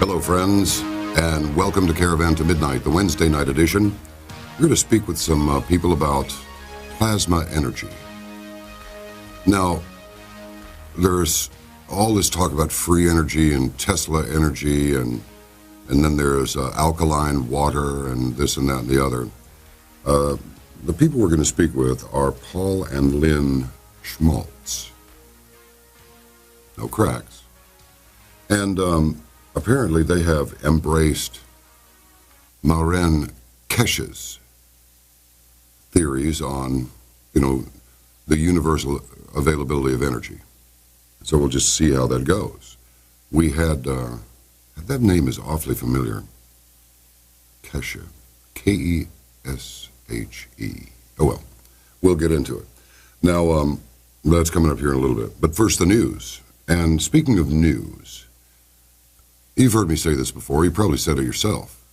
Hello, friends, and welcome to Caravan to Midnight, the Wednesday night edition. We're going to speak with some people about plasma energy. Now, there's all this talk about free energy and Tesla energy, and then there's alkaline water and this and that and the other. The people we're going to speak with are Paul and Lynn Schmaltz. No cracks. And apparently they have embraced Maren Keshe's theories on, the universal availability of energy. So we'll just see how that goes. We had, that name is awfully familiar. Keshe. Keshe. Oh well, we'll get into it. Now, that's coming up here in a little bit. But first, the news. And speaking of news, you've heard me say this before. You probably said it yourself.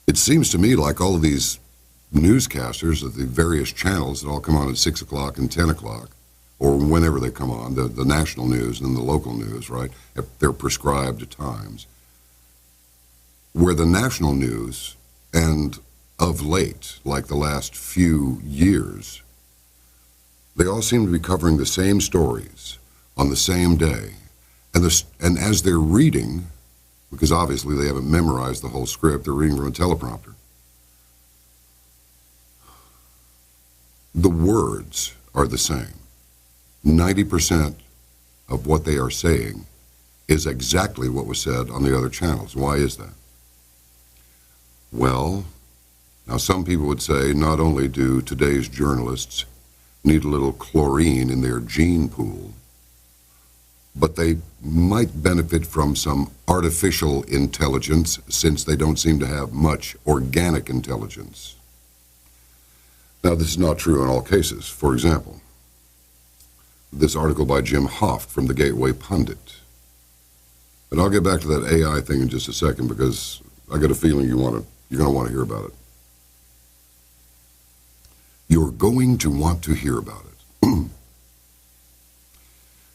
It seems to me like all of these newscasters at the various channels that all come on at 6 o'clock and 10 o'clock, or whenever they come on, the national news and the local news, right? They're prescribed times. Where the national news, and of late, like the last few years, they all seem to be covering the same stories on the same day. And as they're reading, because obviously they haven't memorized the whole script, they're reading from a teleprompter. The words are the same. 90% of what they are saying is exactly what was said on the other channels. Why is that? Well, now some people would say not only do today's journalists need a little chlorine in their gene pool, but they might benefit from some artificial intelligence since they don't seem to have much organic intelligence. Now, this is not true in all cases. For example, this article by Jim Hoft from the Gateway Pundit. And I'll get back to that AI thing in just a second because I got a feeling you're going to want to hear about it. You're going to want to hear about it.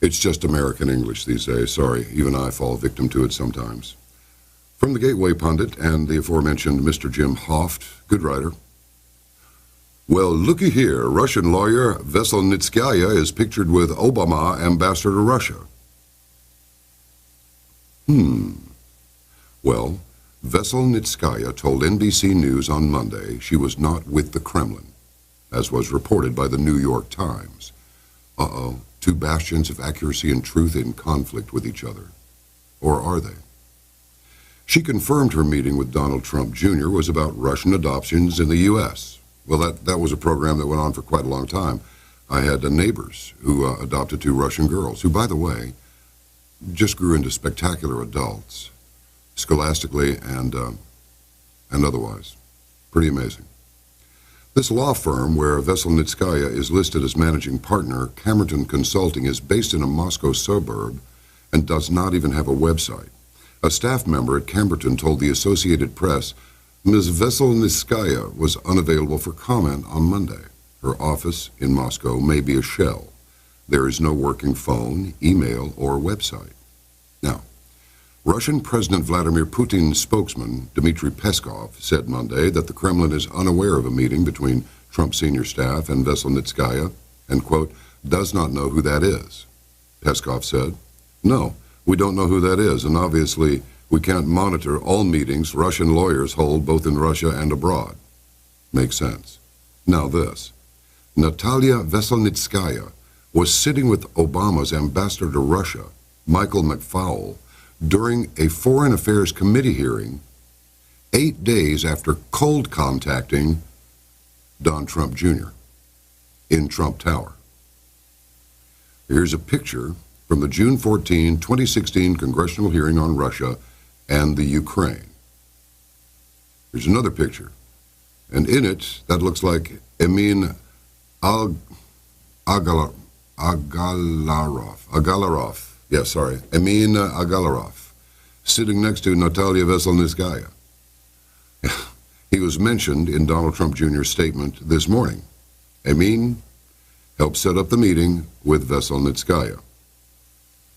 It's just American English these days. Sorry, even I fall victim to it sometimes. From the Gateway Pundit and the aforementioned Mr. Jim Hoft, good writer. Well, looky here. Russian lawyer Veselnitskaya is pictured with Obama ambassador to Russia. Well, Veselnitskaya told NBC News on Monday she was not with the Kremlin, as was reported by the New York Times. Uh-oh, two bastions of accuracy and truth in conflict with each other. Or are they? She confirmed her meeting with Donald Trump Jr. was about Russian adoptions in the U.S. Well, that was a program that went on for quite a long time. I had neighbors who adopted two Russian girls, who, by the way, just grew into spectacular adults, scholastically and otherwise. Pretty amazing. This law firm, where Veselnitskaya is listed as managing partner, Camerton Consulting, is based in a Moscow suburb and does not even have a website. A staff member at Camerton told the Associated Press Ms. Veselnitskaya was unavailable for comment on Monday. Her office in Moscow may be a shell. There is no working phone, email, or website. Now, Russian President Vladimir Putin's spokesman, Dmitry Peskov, said Monday that the Kremlin is unaware of a meeting between Trump's senior staff and Veselnitskaya and, quote, does not know who that is. Peskov said, no, we don't know who that is, and obviously we can't monitor all meetings Russian lawyers hold both in Russia and abroad. Makes sense. Now this. Natalia Veselnitskaya was sitting with Obama's ambassador to Russia, Michael McFaul, during a Foreign Affairs Committee hearing 8 days after cold contacting Don Trump Jr. in Trump Tower. Here's a picture from the June 14, 2016 congressional hearing on Russia and the Ukraine. Here's another picture, and in it, that looks like Emin Agalarov. Emin Agalarov, sitting next to Natalia Veselnitskaya. He was mentioned in Donald Trump Jr.'s statement this morning. Emin helped set up the meeting with Veselnitskaya.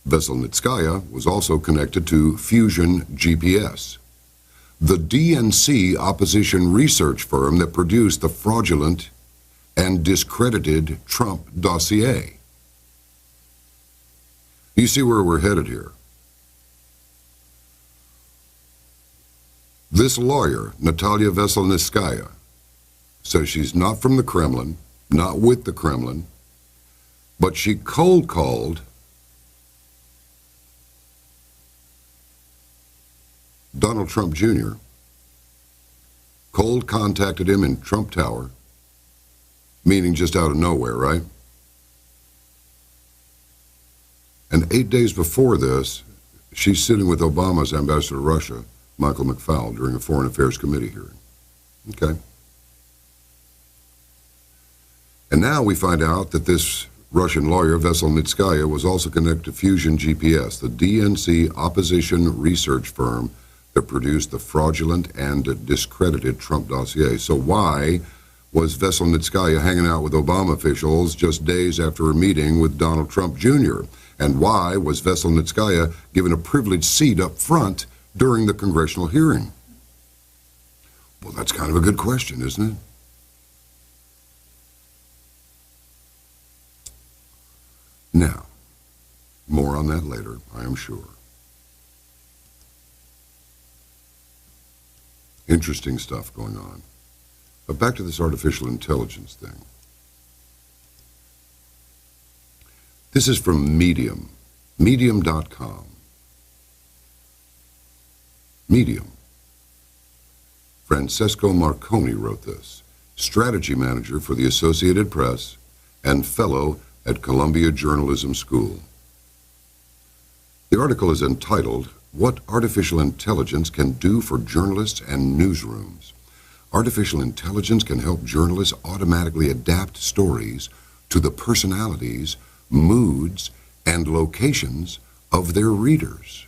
Veselnitskaya was also connected to Fusion GPS, the DNC opposition research firm that produced the fraudulent and discredited Trump dossier. You see where we're headed here. This lawyer, Natalia Veselnitskaya, says she's not from the Kremlin, not with the Kremlin, but she cold called Donald Trump Jr., cold contacted him in Trump Tower, meaning just out of nowhere, right? And 8 days before this, she's sitting with Obama's ambassador to Russia, Michael McFaul, during a Foreign Affairs Committee hearing. Okay. And now we find out that this Russian lawyer, Veselnitskaya, was also connected to Fusion GPS, the DNC opposition research firm that produced the fraudulent and discredited Trump dossier. So why was Veselnitskaya hanging out with Obama officials just days after a meeting with Donald Trump Jr.? And why was Veselnitskaya given a privileged seat up front during the congressional hearing? Well, that's kind of a good question, isn't it? Now, more on that later, I am sure. Interesting stuff going on. But back to this artificial intelligence thing. This is from Medium, medium.com. Medium. Francesco Marconi wrote this, strategy manager for the Associated Press and fellow at Columbia Journalism School. The article is entitled, What Artificial Intelligence Can Do for Journalists and Newsrooms. Artificial intelligence can help journalists automatically adapt stories to the personalities, moods, and locations of their readers.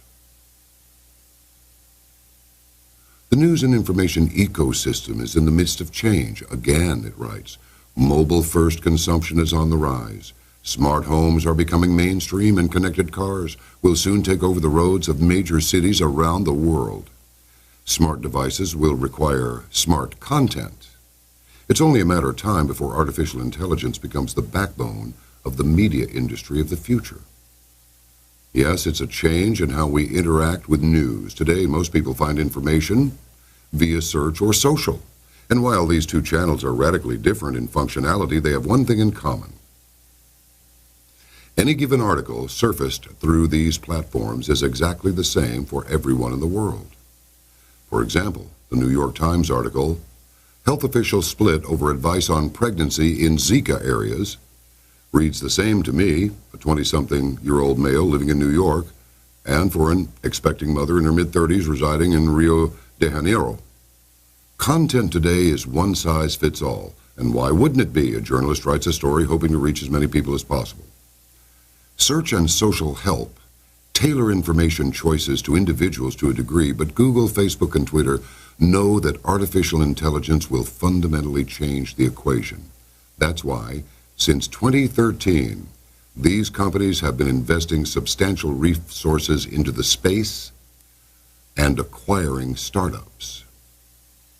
The news and information ecosystem is in the midst of change. Again, it writes, mobile-first consumption is on the rise. Smart homes are becoming mainstream, and connected cars will soon take over the roads of major cities around the world. Smart devices will require smart content. It's only a matter of time before artificial intelligence becomes the backbone of the media industry of the future. Yes, it's a change in how we interact with news. Today, most people find information via search or social. And while these two channels are radically different in functionality, they have one thing in common. Any given article surfaced through these platforms is exactly the same for everyone in the world. For example, the New York Times article, Health Officials Split Over Advice on Pregnancy in Zika Areas, reads the same to me, a 20-something-year-old male living in New York, and for an expecting mother in her mid-30s residing in Rio de Janeiro. Content today is one size fits all, and why wouldn't it be? A journalist writes a story hoping to reach as many people as possible. Search and social help tailor information choices to individuals to a degree, but Google, Facebook, and Twitter know that artificial intelligence will fundamentally change the equation. That's why, since 2013, these companies have been investing substantial resources into the space and acquiring startups.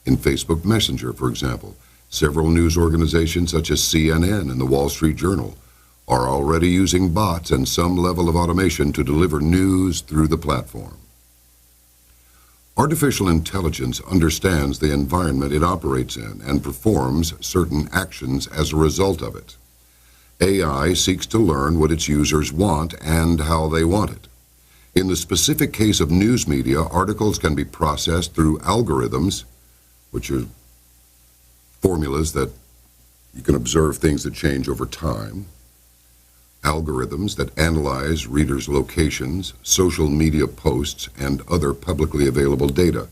In Facebook Messenger, for example, several news organizations such as CNN and the Wall Street Journal are already using bots and some level of automation to deliver news through the platform. Artificial intelligence understands the environment it operates in and performs certain actions as a result of it. AI seeks to learn what its users want and how they want it. In the specific case of news media, articles can be processed through algorithms, which are formulas that you can observe things that change over time. Algorithms that analyze readers' locations, social media posts, and other publicly available data.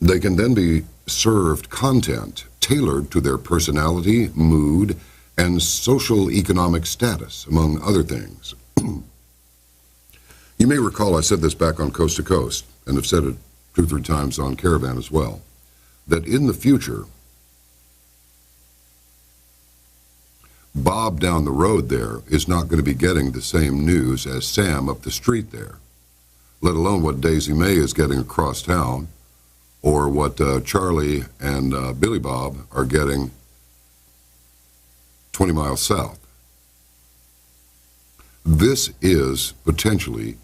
They can then be served content tailored to their personality, mood, and social economic status, among other things. You may recall I said this back on Coast to Coast, and have said it 2 or 3 times on Caravan as well, that in the future, Bob down the road there is not going to be getting the same news as Sam up the street there, let alone what Daisy May is getting across town, or what Charlie and Billy Bob are getting 20 miles south. This is potentially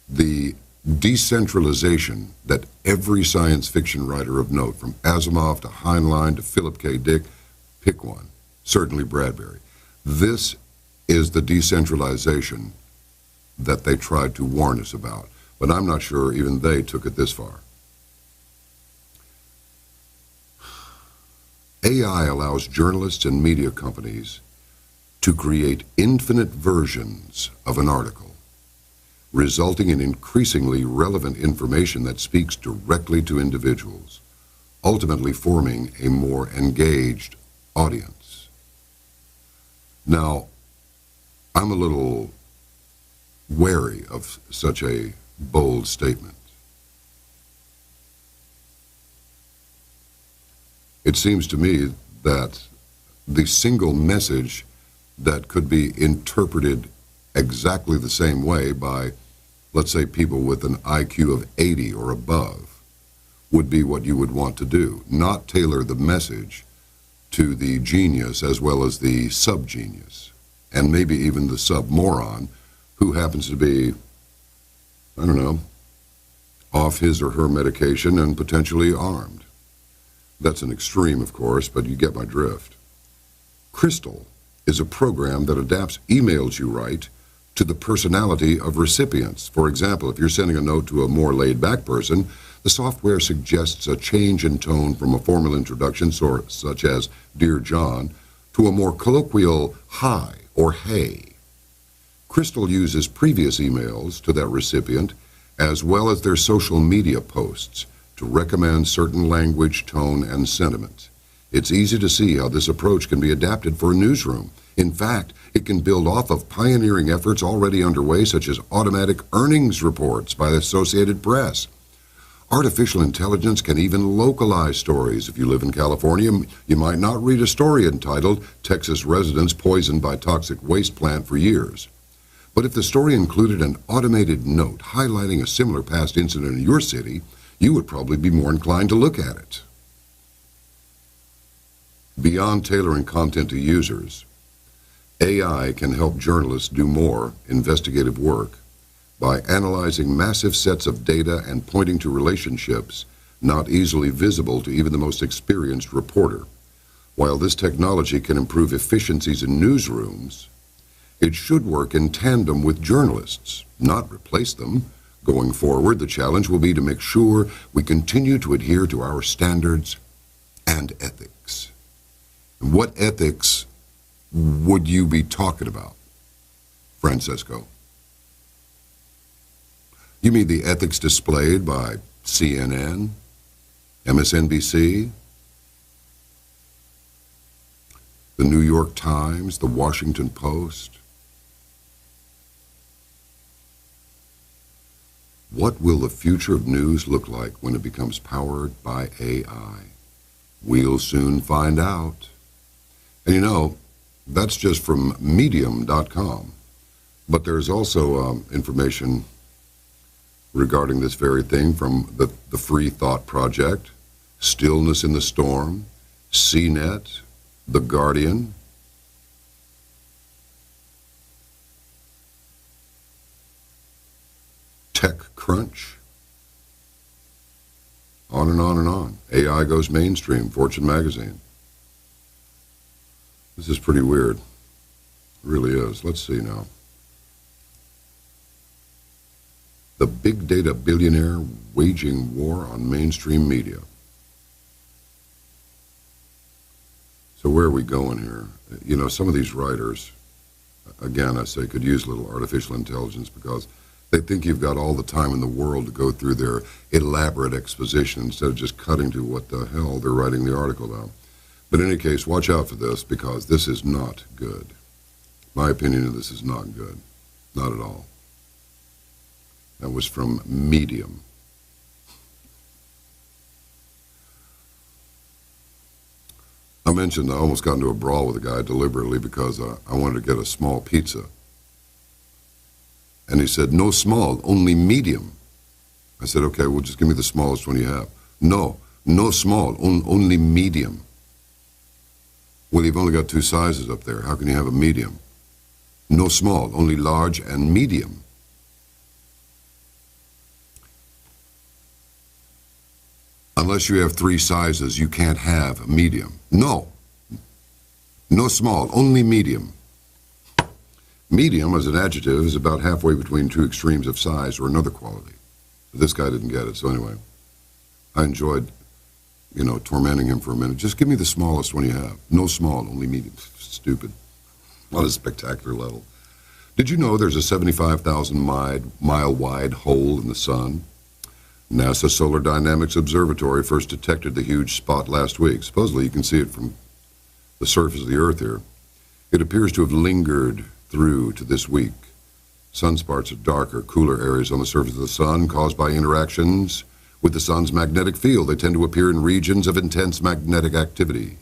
the decentralization that every science fiction writer of note, from Asimov to Heinlein to Philip K. Dick, pick one, certainly Bradbury. This is the decentralization that they tried to warn us about, but I'm not sure even they took it this far. AI allows journalists and media companies to create infinite versions of an article, resulting in increasingly relevant information that speaks directly to individuals, ultimately forming a more engaged audience. Now, I'm a little wary of such a bold statement. It seems to me that the single message that could be interpreted exactly the same way by, let's say, people with an IQ of 80 or above would be what you would want to do, not tailor the message to the genius as well as the sub-genius, and maybe even the sub-moron who happens to be, I don't know, off his or her medication and potentially armed. That's an extreme, of course, but you get my drift. Crystal is a program that adapts emails you write to the personality of recipients. For example, if you're sending a note to a more laid-back person, the software suggests a change in tone from a formal introduction, such as Dear John, to a more colloquial hi or hey. Crystal uses previous emails to that recipient as well as their social media posts to recommend certain language, tone, and sentiment. It's easy to see how this approach can be adapted for a newsroom. In fact, it can build off of pioneering efforts already underway, such as automatic earnings reports by the Associated Press. Artificial intelligence can even localize stories. If you live in California, you might not read a story entitled Texas Residents Poisoned by Toxic Waste Plant for Years. But if the story included an automated note highlighting a similar past incident in your city, you would probably be more inclined to look at it. Beyond tailoring content to users, AI can help journalists do more investigative work by analyzing massive sets of data and pointing to relationships not easily visible to even the most experienced reporter. While this technology can improve efficiencies in newsrooms, it should work in tandem with journalists, not replace them. Going forward, the challenge will be to make sure we continue to adhere to our standards and ethics. And what ethics would you be talking about, Francesco? You mean the ethics displayed by CNN, MSNBC, the New York Times, the Washington Post? What will the future of news look like when it becomes powered by AI? We'll soon find out. And you know, that's just from medium.com. But there's also information regarding this very thing from the Free Thought Project, Stillness in the Storm, CNET, The Guardian. TechCrunch. On and on and on. AI goes mainstream, Fortune magazine. This is pretty weird. It really is. Let's see now. The big data billionaire waging war on mainstream media. So where are we going here? You know, some of these writers, again, I say, could use a little artificial intelligence because they think you've got all the time in the world to go through their elaborate exposition instead of just cutting to what the hell they're writing the article about. But in any case, watch out for this because this is not good. My opinion of this is not good. Not at all. That was from Medium. mentioned I almost got into a brawl with a guy deliberately because I wanted to get a small pizza. And he said, no small, only medium. I said, okay, well, just give me the smallest one you have. No small, only medium. Well, you've only got two sizes up there. How can you have a medium? No small, only large and medium. Unless you have three sizes, you can't have a medium. No small, only medium. Medium, as an adjective, is about halfway between two extremes of size or another quality. This guy didn't get it, so anyway, I enjoyed, tormenting him for a minute. Just give me the smallest one you have. No small, only medium. Stupid. On a spectacular level. Did you know there's a 75,000-mile wide hole in the sun? NASA Solar Dynamics Observatory first detected the huge spot last week. Supposedly you can see it from the surface of the Earth here. It appears to have lingered through to this week. Sunspots are darker, cooler areas on the surface of the sun caused by interactions with the sun's magnetic field. They tend to appear in regions of intense magnetic activity.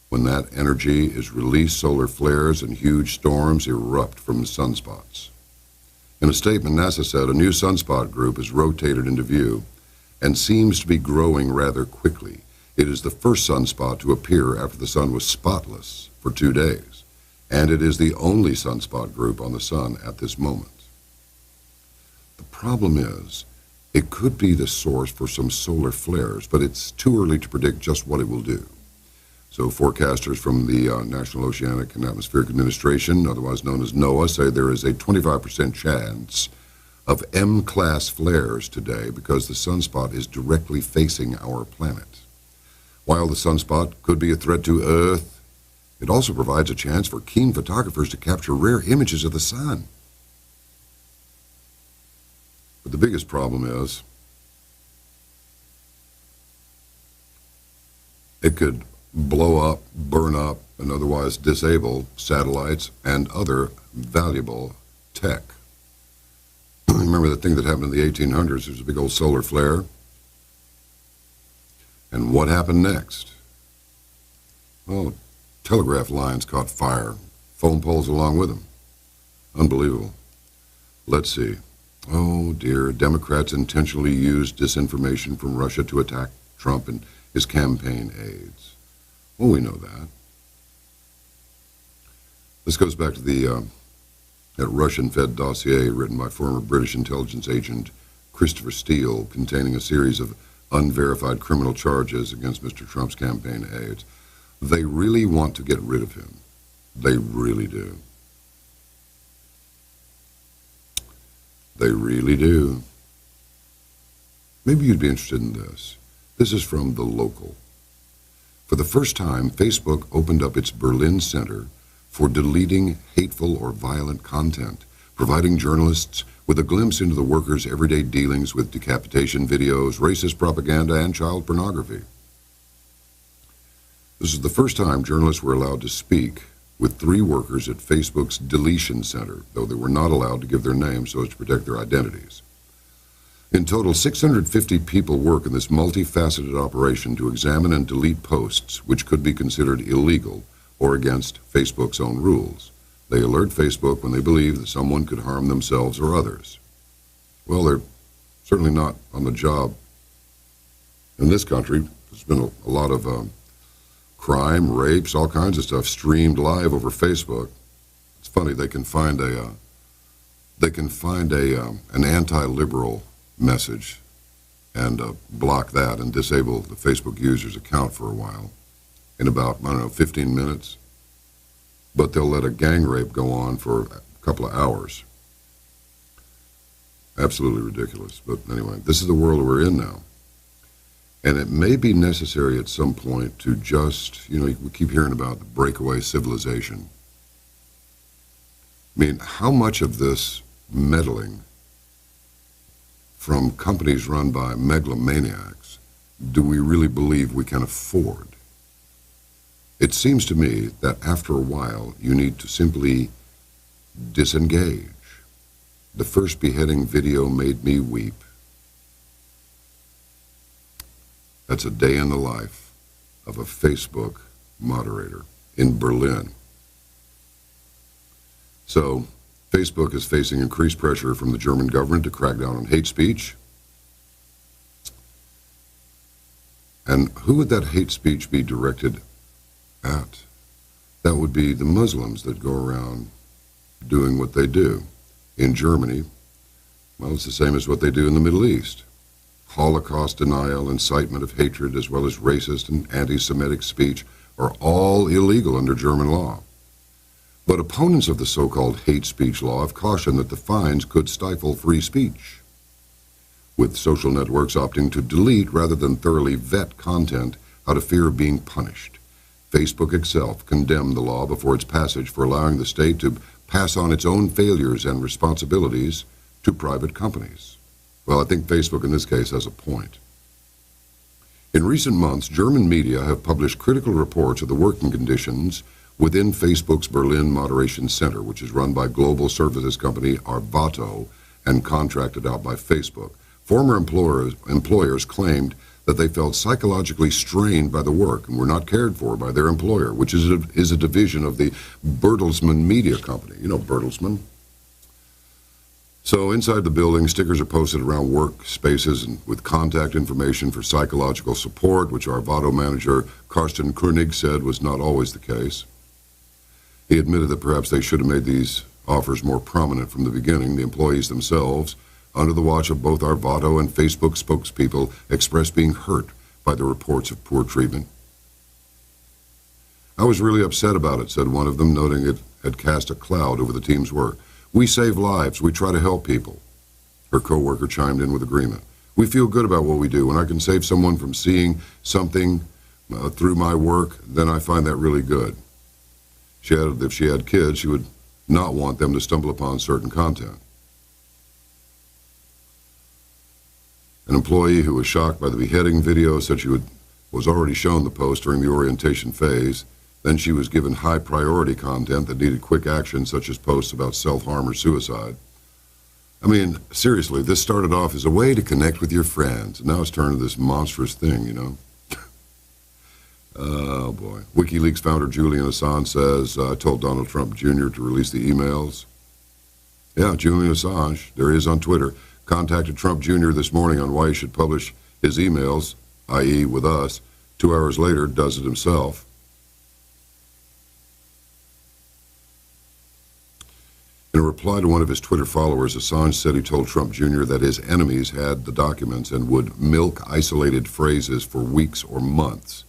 When that energy is released, solar flares and huge storms erupt from the sunspots. In a statement, NASA said a new sunspot group is rotated into view and seems to be growing rather quickly. It is the first sunspot to appear after the sun was spotless for 2 days, and it is the only sunspot group on the sun at this moment. The problem is, it could be the source for some solar flares, but it's too early to predict just what it will do. So forecasters from the National Oceanic and Atmospheric Administration, otherwise known as NOAA, say there is a 25% chance of M-class flares today because the sunspot is directly facing our planet. While the sunspot could be a threat to Earth, it also provides a chance for keen photographers to capture rare images of the sun. But the biggest problem is it could blow up, burn up, and otherwise disable satellites and other valuable tech. Remember the thing that happened in the 1800s? There was a big old solar flare. And what happened next? Well, telegraph lines caught fire, phone poles along with them. Unbelievable. Let's see. Oh dear, Democrats intentionally used disinformation from Russia to attack Trump and his campaign aides. Well, we know that. This goes back to that Russian-fed dossier written by former British intelligence agent Christopher Steele, containing a series of unverified criminal charges against Mr. Trump's campaign aides. They really want to get rid of him. They really do. They really do. Maybe you'd be interested in this. This is from The Local. For the first time, Facebook opened up its Berlin Center for deleting hateful or violent content, providing journalists with a glimpse into the workers' everyday dealings with decapitation videos, racist propaganda, and child pornography. This is the first time journalists were allowed to speak with 3 workers at Facebook's deletion center, though they were not allowed to give their names so as to protect their identities. In total, 650 people work in this multifaceted operation to examine and delete posts which could be considered illegal or against Facebook's own rules. They alert Facebook when they believe that someone could harm themselves or others. Well, they're certainly not on the job in this country. There's been a lot of crime, rapes, all kinds of stuff streamed live over Facebook. It's funny, they can find an anti-liberal message and block that and disable the Facebook user's account for a while in about, 15 minutes. But they'll let a gang rape go on for a couple of hours. Absolutely ridiculous. But anyway, this is the world we're in now. And it may be necessary at some point to just, we keep hearing about the breakaway civilization. I mean, how much of this meddling from companies run by megalomaniacs do we really believe we can afford? It seems to me that after a while, you need to simply disengage. The first beheading video made me weep. That's a day in the life of a Facebook moderator in Berlin. So, Facebook is facing increased pressure from the German government to crack down on hate speech. And who would that hate speech be directed at? That would be the Muslims that go around doing what they do. In Germany, well, it's the same as what they do in the Middle East. Holocaust denial, incitement of hatred, as well as racist and anti-Semitic speech are all illegal under German law. But opponents of the so-called hate speech law have cautioned that the fines could stifle free speech, with social networks opting to delete rather than thoroughly vet content out of fear of being punished. Facebook itself condemned the law before its passage for allowing the state to pass on its own failures and responsibilities to private companies. Well, I think Facebook in this case has a point. In recent months, German media have published critical reports of the working conditions within Facebook's Berlin Moderation Center, which is run by global services company Arvato and contracted out by Facebook. Former employers claimed that they felt psychologically strained by the work and were not cared for by their employer, which is a division of the Bertelsmann Media Company. You know Bertelsmann. So inside the building, stickers are posted around workspaces and with contact information for psychological support, which our Arvato manager Karsten Koenig said was not always the case. He admitted that perhaps they should have made these offers more prominent from the beginning. The employees themselves, under the watch of both Arvato and Facebook spokespeople, expressed being hurt by the reports of poor treatment. "I was really upset about it," said one of them, noting it had cast a cloud over the team's work. "We save lives. We try to help people." Her coworker chimed in with agreement. "We feel good about what we do. When I can save someone from seeing something through my work, then I find that really good." She added that if she had kids, she would not want them to stumble upon certain content. An employee who was shocked by the beheading video said she was already shown the post during the orientation phase. Then she was given high-priority content that needed quick action, such as posts about self-harm or suicide. I mean, seriously, this started off as a way to connect with your friends. And now it's turned into this monstrous thing, you know. Oh, boy. WikiLeaks founder Julian Assange says, "I told Donald Trump Jr. to release the emails." Yeah, Julian Assange, there he is on Twitter, contacted Trump Jr. this morning on why he should publish his emails, i.e. with us. 2 hours later, does it himself. In a reply to one of his Twitter followers, Assange said he told Trump Jr. that his enemies had the documents and would milk isolated phrases for weeks or months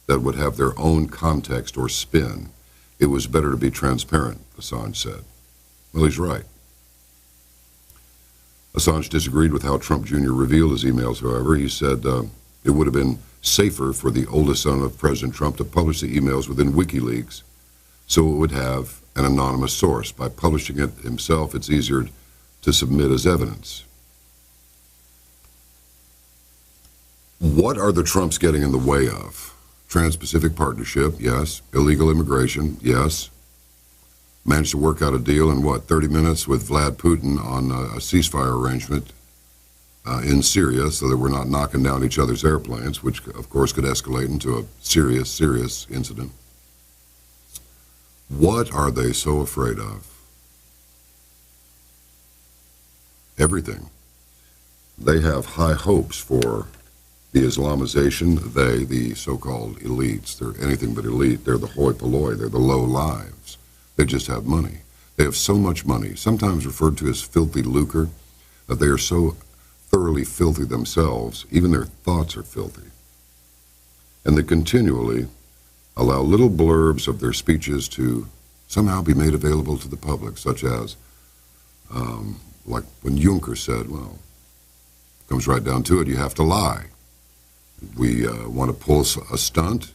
that would have their own context or spin. It was better to be transparent, Assange said. Well, he's right. Assange disagreed with how Trump Jr. revealed his emails, however. He said it would have been safer for the oldest son of President Trump to publish the emails within WikiLeaks so it would have an anonymous source. By publishing it himself, it's easier to submit as evidence. What are the Trumps getting in the way of? Trans-Pacific Partnership, yes. Illegal immigration, yes. Managed to work out a deal in, 30 minutes with Vlad Putin on a ceasefire arrangement in Syria so that we're not knocking down each other's airplanes, which, of course, could escalate into a serious, serious incident. What are they so afraid of? Everything. They have high hopes for the Islamization. They, the so-called elites, they're anything but elite. They're the hoi polloi. They're the low lives. They just have money. They have so much money, sometimes referred to as filthy lucre, that they are so thoroughly filthy themselves, even their thoughts are filthy. And they continually allow little blurbs of their speeches to somehow be made available to the public, such as, like when Juncker said, well, it comes right down to it, you have to lie. We want to pull a stunt,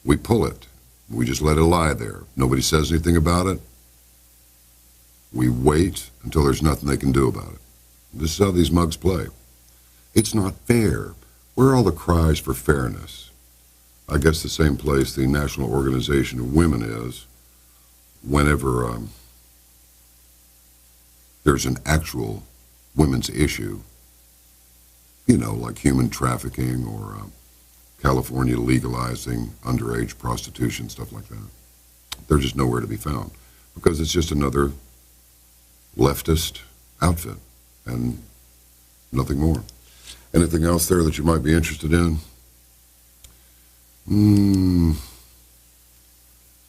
we pull it. We just let it lie there. Nobody says anything about it. We wait until there's nothing they can do about it. This is how these mugs play. It's not fair. Where are all the cries for fairness? I guess the same place the National Organization of Women is whenever there's an actual women's issue, you know, like human trafficking or California legalizing underage prostitution, stuff like that. They're just nowhere to be found because it's just another leftist outfit and nothing more. Anything else there that you might be interested in?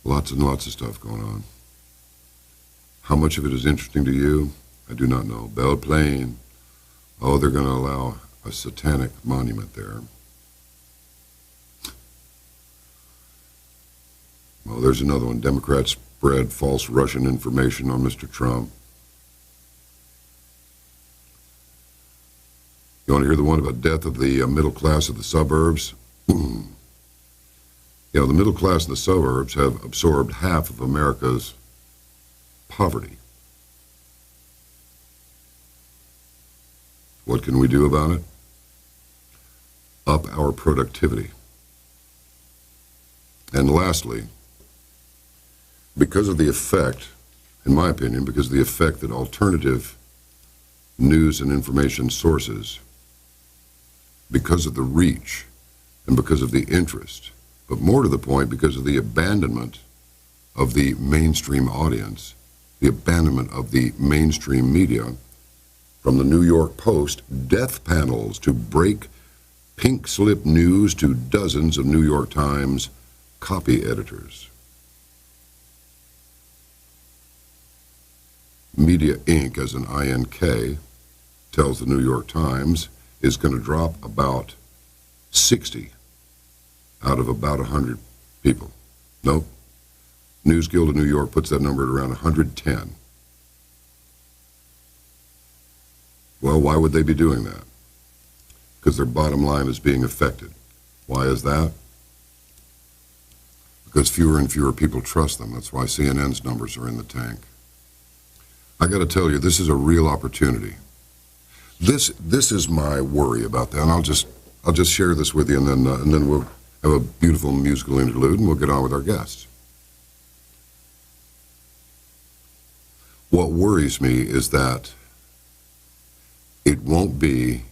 Lots and lots of stuff going on. How much of it is interesting to you? I do not know. Belle Plaine. Oh, they're going to allow a satanic monument there. Oh, there's another one. Democrats spread false Russian information on Mr. Trump. You want to hear the one about death of the middle class of the suburbs? You know, the middle class of the suburbs have absorbed half of America's poverty. What can we do about it? Up our productivity. And lastly, because of the effect, in my opinion, because of the effect that alternative news and information sources, because of the reach and because of the interest, but more to the point, because of the abandonment of the mainstream audience, the abandonment of the mainstream media, from the New York Post, death panels to break pink slip news to dozens of New York Times copy editors. Media Inc., as an INK, tells the New York Times, is going to drop about 60 out of about 100 people. Nope. News Guild of New York puts that number at around 110. Well, why would they be doing that? Because their bottom line is being affected. Why is that? Because fewer and fewer people trust them. That's why CNN's numbers are in the tank. I got to tell you, this is a real opportunity. This is my worry about that. And I'll just share this with you, and then we'll have a beautiful musical interlude, and we'll get on with our guests. What worries me is that it won't be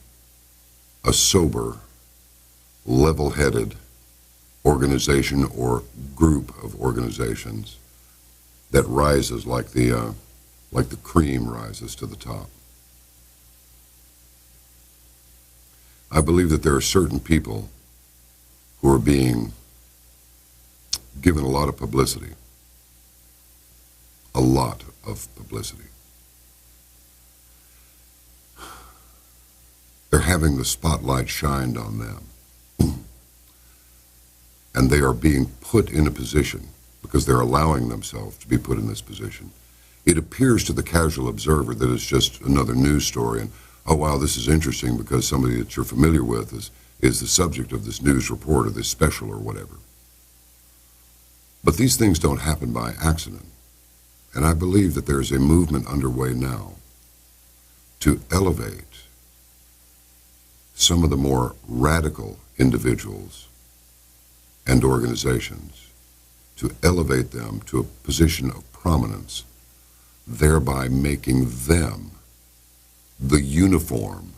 a sober, level-headed organization or group of organizations that rises like the cream rises to the top. I believe that there are certain people who are being given a lot of publicity. A lot of publicity. They're having the spotlight shined on them. And they are being put in a position, because they're allowing themselves to be put in this position. It appears to the casual observer that it's just another news story, and, oh, wow, this is interesting because somebody that you're familiar with is the subject of this news report or this special or whatever. But these things don't happen by accident. And I believe that there's a movement underway now to elevate some of the more radical individuals and organizations, to elevate them to a position of prominence, thereby making them the uniform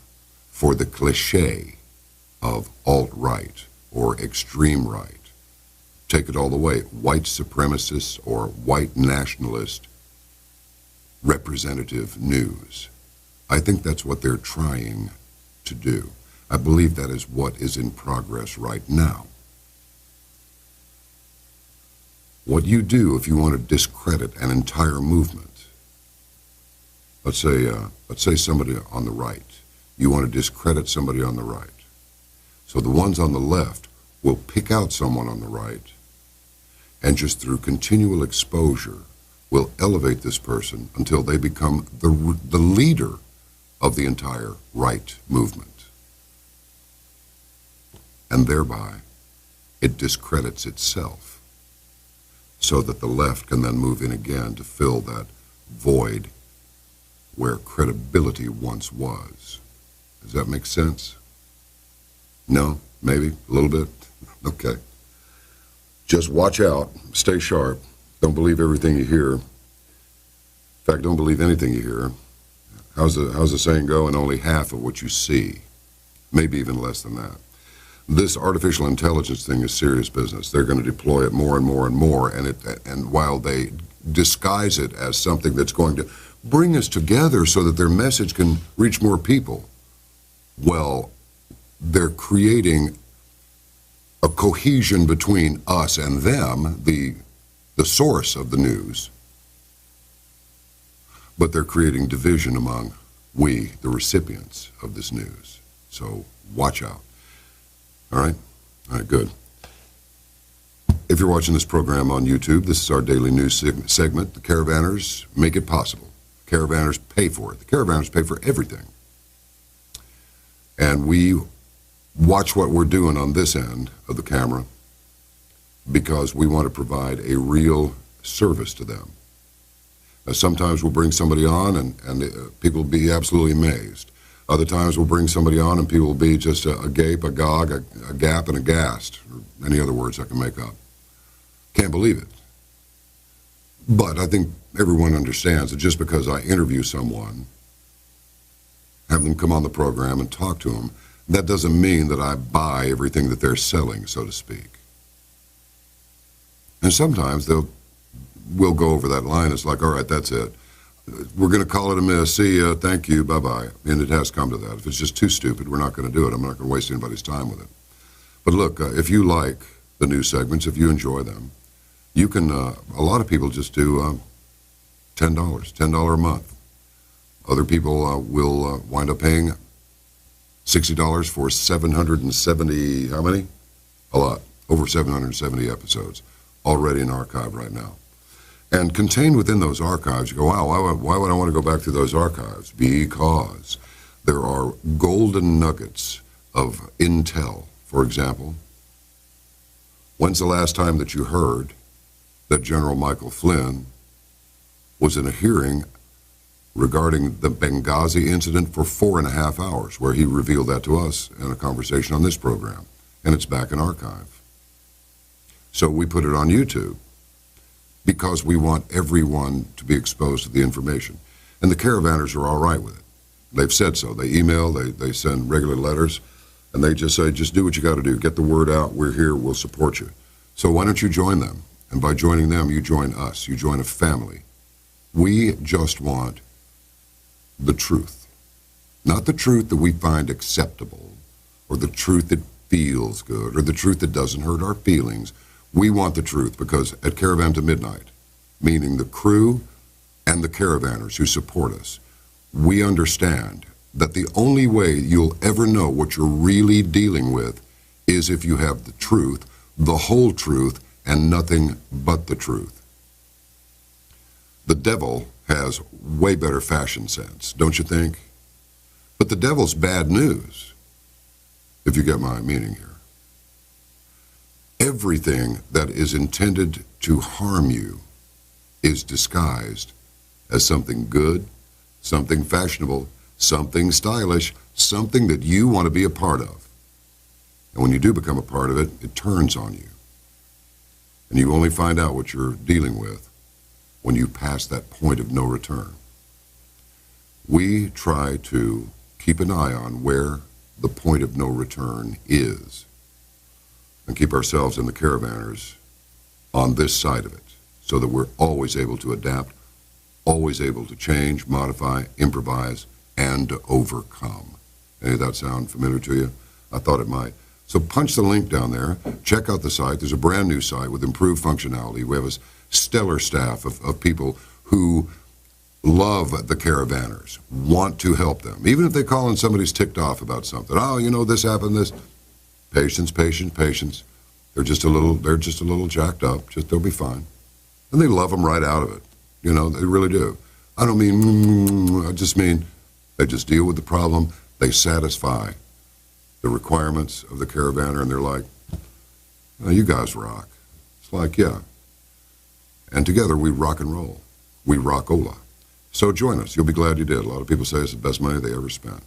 for the cliché of alt-right or extreme right. Take it all the way, white supremacist or white nationalist representative news. I think that's what they're trying to do. I believe that is what is in progress right now. What you do if you want to discredit an entire movement, let's say somebody on the right, you want to discredit somebody on the right. So the ones on the left will pick out someone on the right and just through continual exposure will elevate this person until they become the leader of the entire right movement. And thereby, it discredits itself so that the left can then move in again to fill that void where credibility once was. Does that make sense? No? Maybe? A little bit? Okay. Just watch out. Stay sharp. Don't believe everything you hear. In fact, don't believe anything you hear. How's the saying go? And only half of what you see. Maybe even less than that. This artificial intelligence thing is serious business. They're going to deploy it more and more and more, and while they disguise it as something that's going to bring us together so that their message can reach more people, well, they're creating a cohesion between us and them, the source of the news, but they're creating division among we, the recipients of this news. So watch out. All right? All right, good. If you're watching this program on YouTube, this is our daily news segment. The Caravanners make it possible. Caravanners pay for it. The Caravanners pay for everything. And we watch what we're doing on this end of the camera because we want to provide a real service to them. Sometimes we'll bring somebody on and people will be absolutely amazed. Other times we'll bring somebody on and people will be just a gape, a gog, a gap, and aghast, or any other words I can make up. Can't believe it. But I think everyone understands that just because I interview someone, have them come on the program and talk to them, that doesn't mean that I buy everything that they're selling, so to speak. And sometimes we'll go over that line. It's like, all right, that's it. We're going to call it a miss. See ya. Thank you. Bye-bye. And it has come to that. If it's just too stupid, we're not going to do it. I'm not going to waste anybody's time with it. But look, if you like the news segments, if you enjoy them, you can, a lot of people just do $10 a month. Other people will wind up paying $60 for 770, how many? A lot. Over 770 episodes already in archive right now. And contained within those archives, you go, wow, why would I want to go back through those archives? Because there are golden nuggets of intel. For example, when's the last time that you heard that General Michael Flynn was in a hearing regarding the Benghazi incident for 4.5 hours, where he revealed that to us in a conversation on this program, and it's back in archive. So we put it on YouTube because we want everyone to be exposed to the information. And the Caravanners are all right with it. They've said so. They email, they send regular letters, and they just say, just do what you got to do. Get the word out. We're here. We'll support you. So why don't you join them? And by joining them, you join us. You join a family. We just want the truth. Not the truth that we find acceptable, or the truth that feels good, or the truth that doesn't hurt our feelings. We want the truth because at Caravan to Midnight, meaning the crew and the Caravanners who support us, we understand that the only way you'll ever know what you're really dealing with is if you have the truth, the whole truth, and nothing but the truth. The devil has way better fashion sense, don't you think? But the devil's bad news, if you get my meaning here. Everything that is intended to harm you is disguised as something good, something fashionable, something stylish, something that you want to be a part of. And when you do become a part of it, it turns on you. And you only find out what you're dealing with when you pass that point of no return. We try to keep an eye on where the point of no return is and keep ourselves and the Caravanners on this side of it so that we're always able to adapt, always able to change, modify, improvise, and overcome. Any of that sound familiar to you? I thought it might. So punch the link down there. Check out the site. There's a brand new site with improved functionality. We have a stellar staff of people who love the Caravanners, want to help them. Even if they call and somebody's ticked off about something. Oh, you know, this happened, this. Patience, patience, patience. They're just a little jacked up. They'll be fine. And they love them right out of it. You know, they really do. I don't mean, I just mean they just deal with the problem. They satisfy the requirements of the Caravanner, and they're like, oh, you guys rock. It's like, yeah. And together we rock and roll. We rock-ola. So join us. You'll be glad you did. A lot of people say it's the best money they ever spent.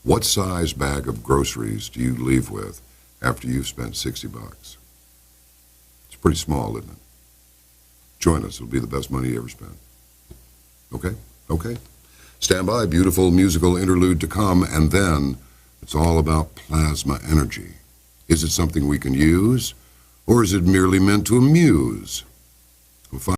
What size bag of groceries do you leave with after you've spent $60? It's pretty small, isn't it? Join us. It'll be the best money you ever spent. Okay? Okay. Stand by. Beautiful musical interlude to come, and then It's all about plasma energy. Is it something we can use, or is it merely meant to amuse? We'll find